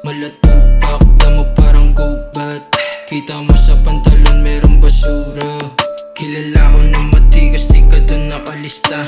Malatupak, damo parang gubat. Kita mo sa pantalon merong basura. Kilala ko na matigas, di ka dun nakalista.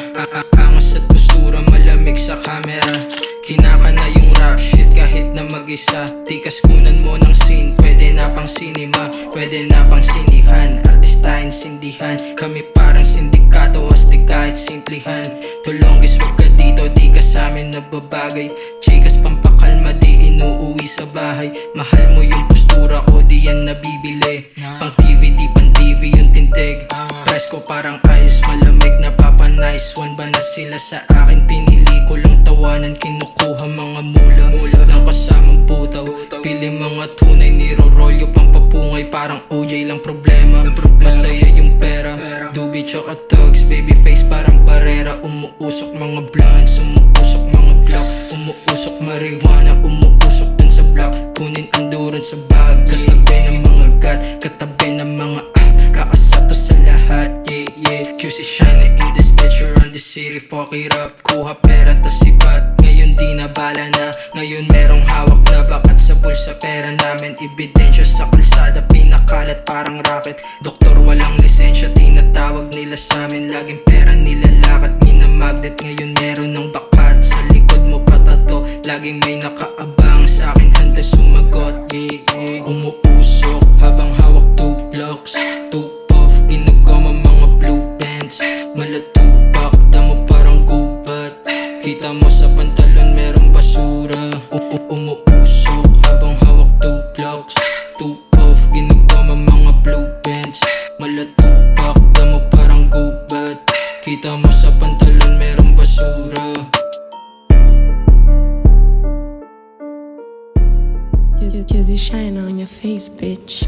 Angas at postura, malamig sa camera. Kinaka na yung rap shit kahit na mag-isa. Tikas kunan mo ng scene, pwede na pang cinema, pwede na pang sinihan. Artistahin, sindihan, kami parang sindikato. Astig kahit simplihan. Tulongis wag ka dito, di ka samin nababagay. Chikas pampakalma, di inuuwi sa bahay. Mahal mo yung postura ko, di yan nabibili. Pang TV, di pan TV yung tintig. Press ko parang ayos, malamig na papanice. One ba na sila sa akin, pinili ko lang tawanan. Kinukuha mga mula ng kasamang putaw. Pili mga tunay, niro-rolyo pang papungay. Parang OJ lang problema, masaya yung pera. Doobie tsaka thugs, baby face parang barera. Umuusok mga blunts, umuusok mga block. Umuusok marijuana, umuusok dun sa block. Kunin endurance sa bag, katabi ng mga god. Katabi ng mga kakasato sa lahat. Yeah, QC shine in this bitch, around the city, fuck it up. Kuha pera tas sibat, ngayon di na bala na. Ngayon merong hawak na bakat sa bulsa pera namin. Ebidensya sa kalsada, pinakalat parang rocket. Doktor walang lisensya, tinatawag nila sa amin. Laging pera nilalakad, minamagnet. Ngayon meron ng bakat, sa likod mo patato. Laging may nakaabang sa akin, handa sumagot. Umuusok habang hawak 2 blocks, 2 puff, ginagama mga blue pants. Malatupak, damo parang gubat. Kita mo sa pantalon merong basura. Umuusok habang hawak 2 blocks, 2 puff, ginagama mga blue pants. Malatupak, damo parang gubat. Kita mo sa pantalon merong basura. Cause it shine on your face, bitch.